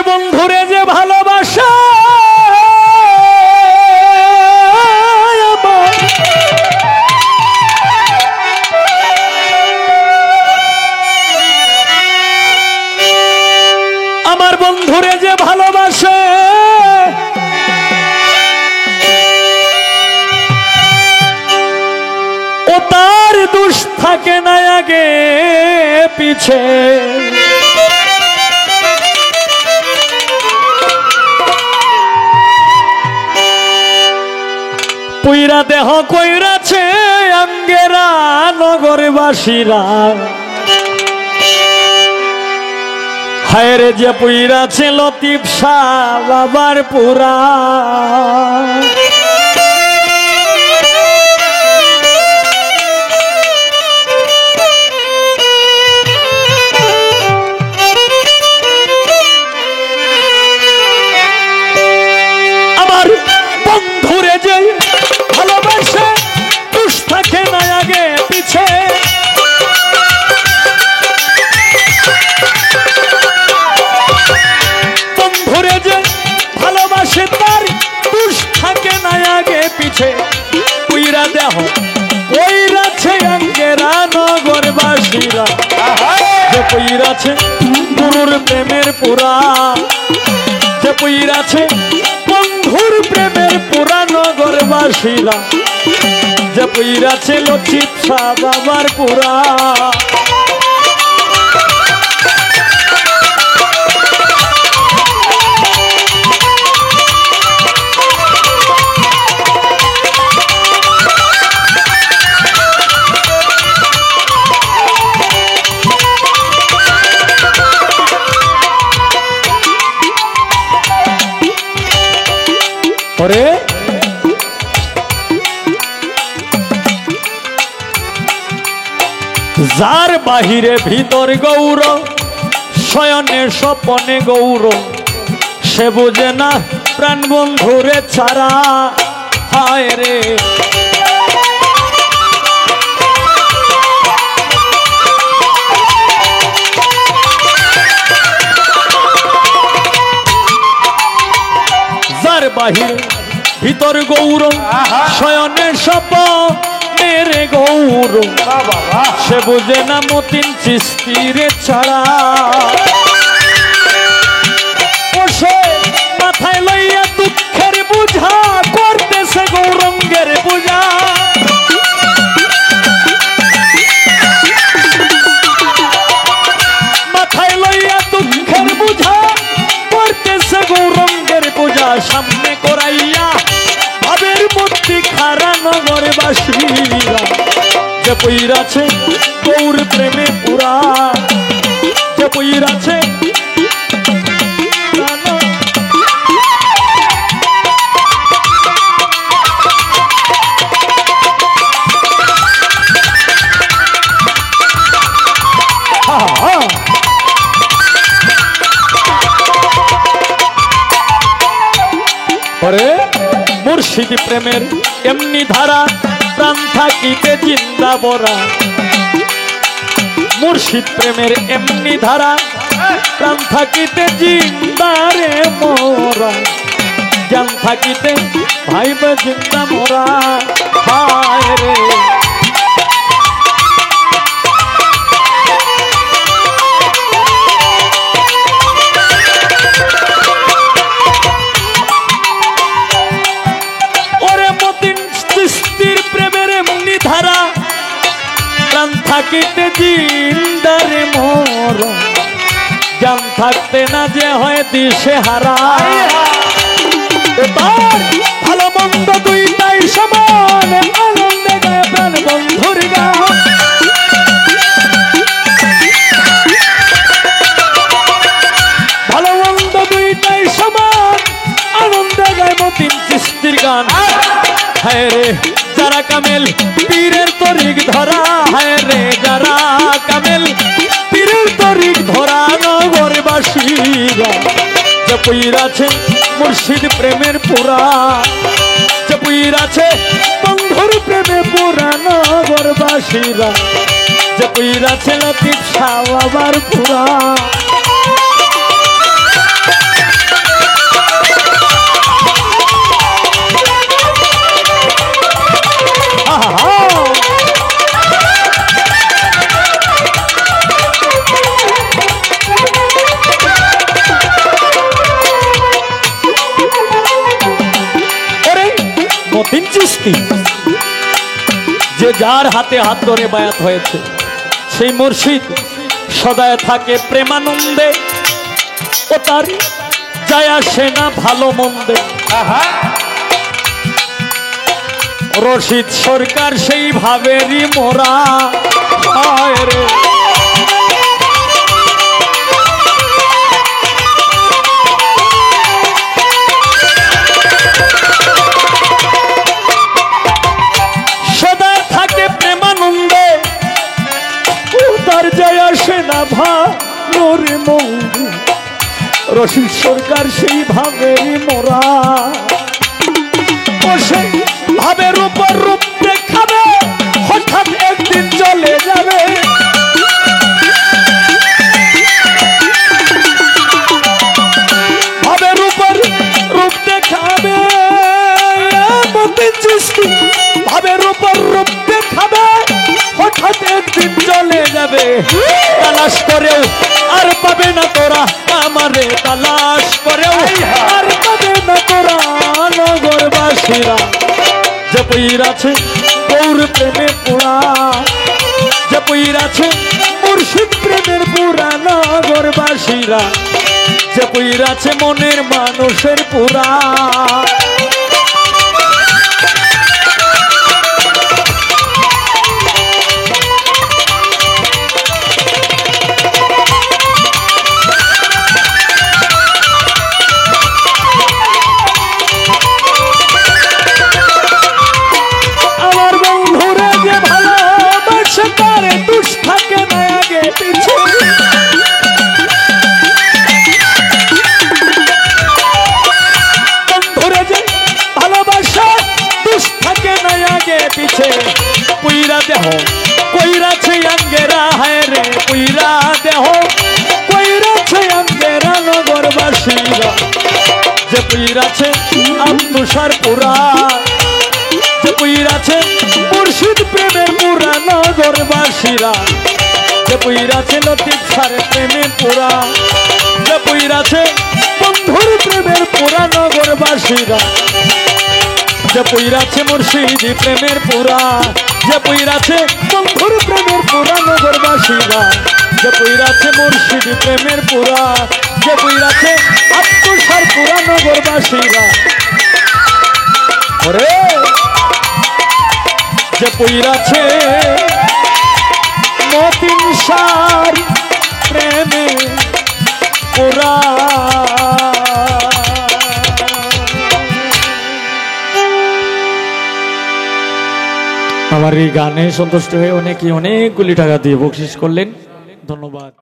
বন্ধুরে যে ভালোবাসা আমার বন্ধুরে যে ভালোবাসে ও তার দোষ থাকে না আগে পিছে পুইরা দেহ কইরাছে আঙ্গেরা নগরবাসীরা হায়রে যে পুইরাছে লতিফ শাহ বাবার পুরা আমার বন্ধুরে যে ভালোবাসে দুষ থাকে না আগে পিছে বন্ধুরে যে ভালোবাসে তার দুষ থাকে না আগে পিছে পুইরা দেহ কইরাছে আঙ্গেরা নগরবাসীরা যে পুইরাছে গুরুর প্রেমের পুরা যে পুইরাছে বন্ধুর প্রেমের পুরা নগরবাসীরা যে পুইরাছে লতিফ শাহ বাবার পুরা ওরে যার বাহিরে ভিতর গৌর শয়নে স্বপনে গৌর সে বুঝে না প্রাণ বন্ধুরে ছাড়া হায় রে যার বাহিরে ভিতর গৌর শয়নে স্বপনের গৌর সে বুঝে না মতিন চিস্তিরে ছাড়া বসে মাথায় লইয়া দুঃখের বুঝা করতেছে গৌরঙ্গের পূজা মাথায় লইয়া দুঃখের বুঝা করতেছে গৌরঙ্গের পূজা সামনে করাইয়া ভাবের মধ্যে খারা নগরবাসীরা যে পুইরাছে গৌর প্রেমে পুরা যে পুইরাছে মুর্শিদ প্রেমের এমনি ধারা প্রাণ থাকিতে জিন্দা বরা মুর্শিদ প্রেমের এমনি ধারা প্রাণ থাকিতে জিন্দারে মোরা জ্ঞান থাকিতে ভাইব জিন্দা মোরা হায় রে থাকিতে জিন্দারে মোর জান থাকতে না যে হয় দিশে হারা এবার ভালো মন্দ দুইটাই সমান আনন্দে গায়ে প্রাণ বন্ধুর গান ভালো মন্দ দুইটাই সমান আনন্দে গায়ে মতিন চিস্তির গান হায় রে যারা কামেল পীরের তরিক ধরা হায় রে যারা কামেল পীরের তরিক ধরা নগরবাসীরা যে পুইরাছে মুর্শিদ প্রেমের পুরা যে পুইরাছে বন্ধুর প্রেমে পুরা নগরবাসীরা যে পুইরাছে লতিফ শাহ বাবার পুরা যে যার হাতে হাত ধরে বায়াত হয়েছে সেই মুর্শিদ সদায় থাকে প্রেমানন্দে, ও তার যায় আসে না ভালো মন্দে। রশিদ সরকার সেই ভাবেরই মোরা হয় রে। সদায় থাকে প্রেমানন্দে, ও তার যায় আসে না ভালো রে মন্দে। রশিদ সরকার সেই ভাবেরই মোরা, সেই ভাবের উপর রূপ দেখাবে, হঠাৎ একদিন চলে যাবে। ভাবের উপর রূপ দেখাবে, ভাবের উপর রূপ দেখাবে, হঠাৎ একদিন চলে যাবে। তালাশ করেও আর পাবে না তোরা আমারে, তালাশ করেও আর পাবে না তোরা নগরবাসীরা। যে পীর আছে গৌর প্রেমে পুরা, যে পীর আছে মুর্শিদ প্রেমের পুরা নগরবাসীরা। যে পীর আছে মনের মানুষের পুরা। পুইরা দেহ কইরাছে আঙ্গেরা, হায় রে পুইরা দেহ কইরাছে আঙ্গেরা নগরবাসীরা। যে পুইরাছে আত্মসার পুরা, যে পুইরাছে মুর্শিদ প্রেমের পুরা নগরবাসীরা। যে পুইরাছে লতিফ সারে প্রেমের পুরা, যে পুইরাছে বন্ধুর প্রেমের পুরা নগরবাসীরা। যে পুইরাছে মুর্শিদ প্রেমের পুরা, যে পুইরাছে বন্ধুর প্রেমের পুরা নগরবাসীরা। যে পুইরাছে মুর্শিদ প্রেমের পুরা, যে পুইরাছে আত্মসার পুরা নগরবাসীরা। ওরে যে পুইরাছে মতিন সার প্রেমে পুরা। আমার এই গানে সন্তুষ্ট হয়ে অনেকগুলি টাকা দিয়ে বকশিশ করলেন, ধন্যবাদ।